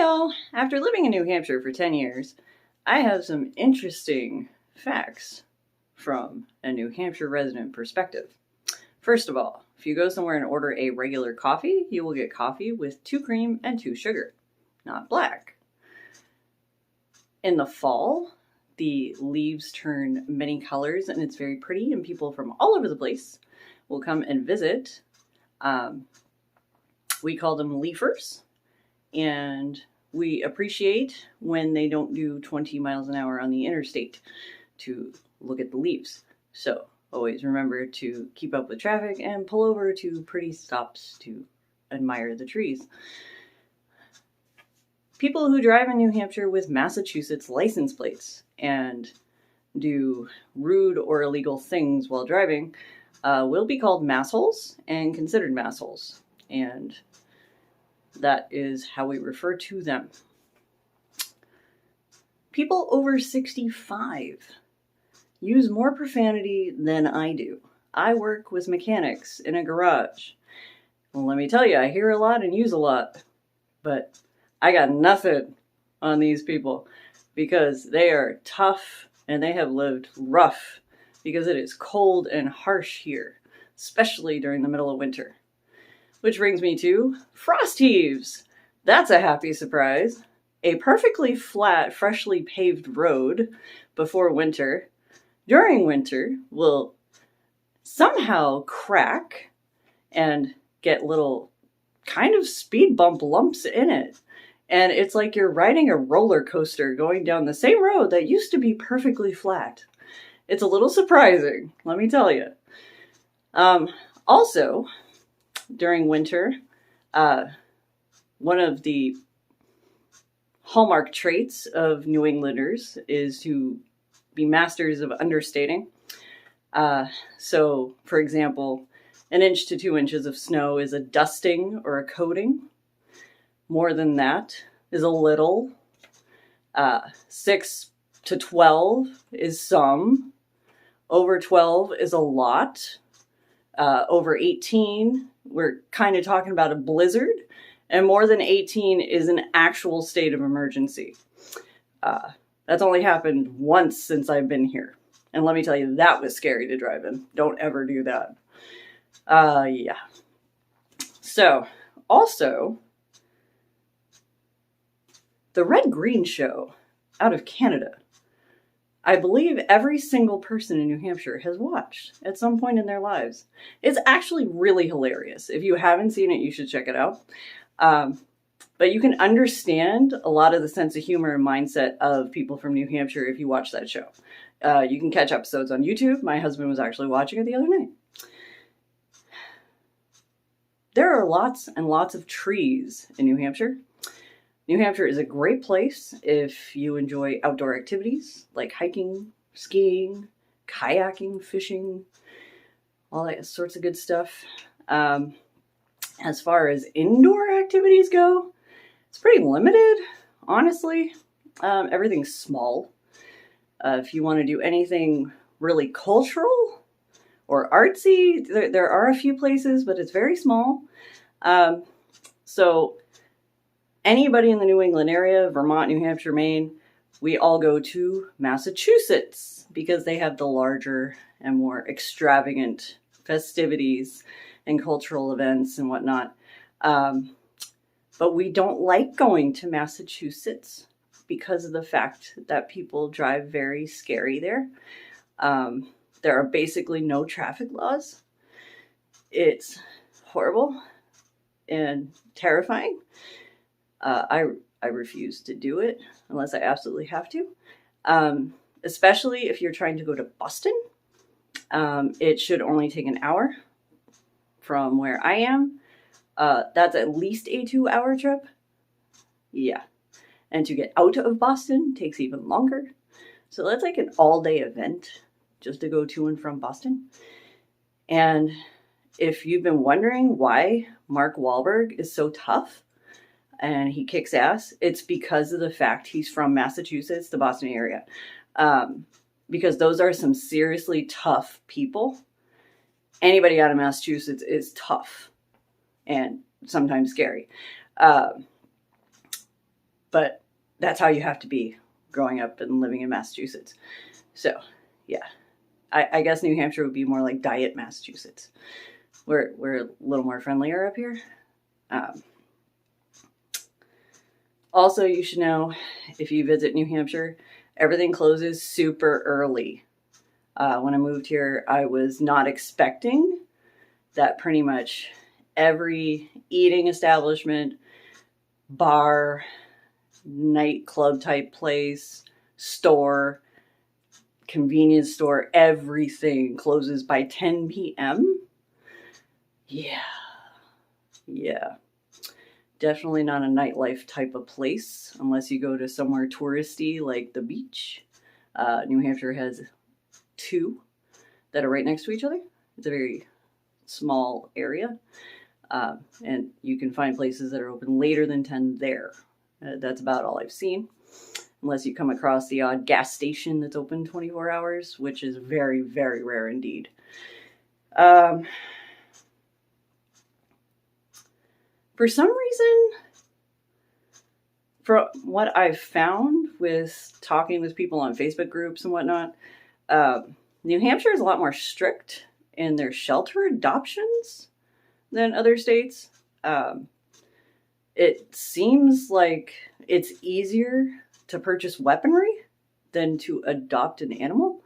y'all! After living in New Hampshire for 10 years, I have some interesting facts from a New Hampshire resident perspective. First of all, if you go somewhere and order a regular coffee, you will get coffee with 2 cream and 2 sugar, not black. In the fall, the leaves turn many colors and it's very pretty, and people from all over the place will come and visit. We call them leafers. And we appreciate when they don't do 20 miles an hour on the interstate to look at the leaves. So always remember to keep up with traffic and pull over to pretty stops to admire the trees. People who drive in New Hampshire with Massachusetts license plates and do rude or illegal things while driving will be called massholes and considered massholes. And that is how we refer to them. People over 65 use more profanity than I do. I work with mechanics in a garage. Well, let me tell you, I hear a lot and use a lot, but I got nothing on these people because they are tough and they have lived rough because it is cold and harsh here, especially during the middle of winter. Which brings me to frost heaves. That's a happy surprise. A perfectly flat, freshly paved road before winter, during winter, will somehow crack and get little kind of speed bump lumps in it. And it's like you're riding a roller coaster going down the same road that used to be perfectly flat. It's a little surprising, let me tell you. Also, during winter, one of the hallmark traits of New Englanders is to be masters of understating. So, for example, 1 inch to 2 inches of snow is a dusting or a coating. More than that is a little. 6 to 12 is some. Over 12 is a lot. Over 18, we're kind of talking about a blizzard, and more than 18 is an actual state of emergency. That's only happened once since I've been here. And let me tell you, that was scary to drive in. Don't ever do that. Yeah. So, also, the Red Green Show out of Canada. I believe every single person in New Hampshire has watched at some point in their lives. It's actually really hilarious. If you haven't seen it, you should check it out. But you can understand a lot of the sense of humor and mindset of people from New Hampshire if you watch that show. You can catch episodes on YouTube. My husband was actually watching it the other night. There are lots and lots of trees in New Hampshire. New Hampshire is a great place if you enjoy outdoor activities like hiking, skiing, kayaking, fishing, all that sorts of good stuff. As far as indoor activities go, it's pretty limited, honestly. Everything's small. If you want to do anything really cultural or artsy, there are a few places, but it's very small. So anybody in the New England area, Vermont, New Hampshire, Maine, we all go to Massachusetts because they have the larger and more extravagant festivities and cultural events and whatnot. But we don't like going to Massachusetts because of the fact that people drive very scary there. There are basically no traffic laws. It's horrible and terrifying. I refuse to do it unless I absolutely have to. Especially if you're trying to go to Boston. It should only take an hour from where I am. That's at least a 2-hour trip. Yeah. And to get out of Boston takes even longer. So that's like an all-day event just to go to and from Boston. And if you've been wondering why Mark Wahlberg is so tough and he kicks ass, it's because of the fact he's from Massachusetts, the Boston area. Because those are some seriously tough people. Anybody out of Massachusetts is tough and sometimes scary. but that's how you have to be growing up and living in Massachusetts. So, yeah, I guess New Hampshire would be more like diet Massachusetts. We're a little more friendlier up here. Also, you should know, if you visit New Hampshire, everything closes super early. When I moved here, I was not expecting that pretty much every eating establishment, bar, nightclub type place, store, convenience store, everything closes by 10 p.m. Yeah. Definitely not a nightlife type of place unless you go to somewhere touristy like the beach. New Hampshire has 2 that are right next to each other. It's a very small area. And you can find places that are open later than 10 there. That's about all I've seen. Unless you come across the odd gas station that's open 24 hours, which is very, very rare indeed. For some reason, from what I've found with talking with people on Facebook groups and whatnot, New Hampshire is a lot more strict in their shelter adoptions than other states. It seems like it's easier to purchase weaponry than to adopt an animal.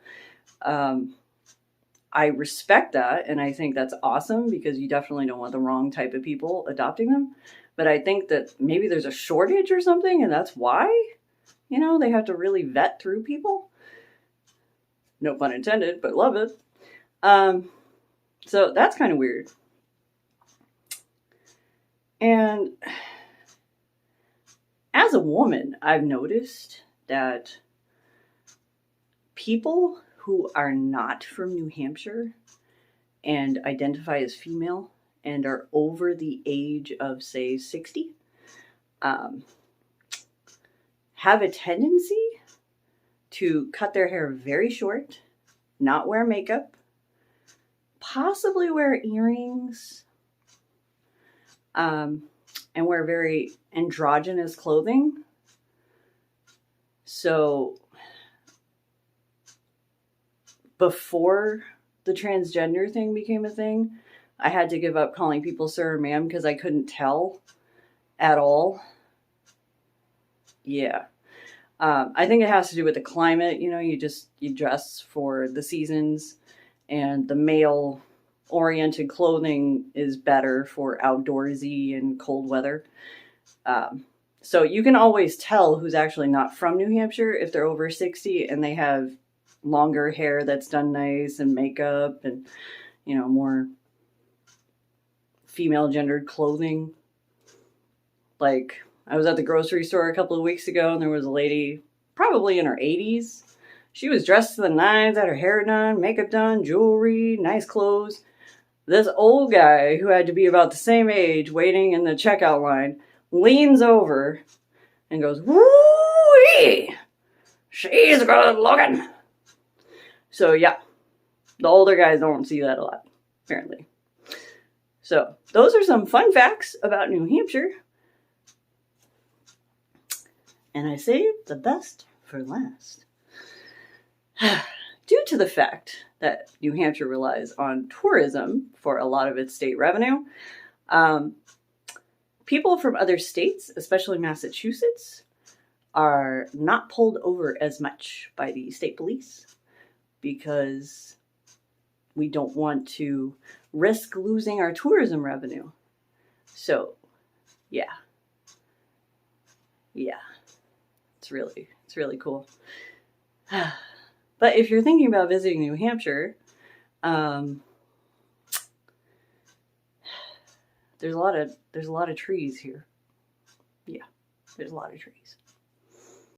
I respect that, and I think that's awesome because you definitely don't want the wrong type of people adopting them. But I think that maybe there's a shortage or something, and that's why, they have to really vet through people. No pun intended, but love it. So that's kind of weird. And as a woman, I've noticed that people who are not from New Hampshire and identify as female and are over the age of, say, 60, have a tendency to cut their hair very short, not wear makeup, possibly wear earrings, and wear very androgynous clothing. So before the transgender thing became a thing, I had to give up calling people sir or ma'am because I couldn't tell at all. Yeah. I think it has to do with the climate. You dress for the seasons, and the male oriented clothing is better for outdoorsy and cold weather. So you can always tell who's actually not from New Hampshire if they're over 60 and they have longer hair that's done nice and makeup and, more female gendered clothing. Like, I was at the grocery store a couple of weeks ago and there was a lady probably in her 80s. She was dressed to the nines, had her hair done, makeup done, jewelry, nice clothes. This old guy who had to be about the same age waiting in the checkout line leans over and goes, "Woo-wee! She's good looking." So yeah, the older guys don't see that a lot, apparently. So those are some fun facts about New Hampshire. And I saved the best for last. Due to the fact that New Hampshire relies on tourism for a lot of its state revenue, people from other states, especially Massachusetts, are not pulled over as much by the state police because we don't want to risk losing our tourism revenue. So, yeah. It's really cool. But if you're thinking about visiting New Hampshire, there's a lot of trees here. Yeah, there's a lot of trees.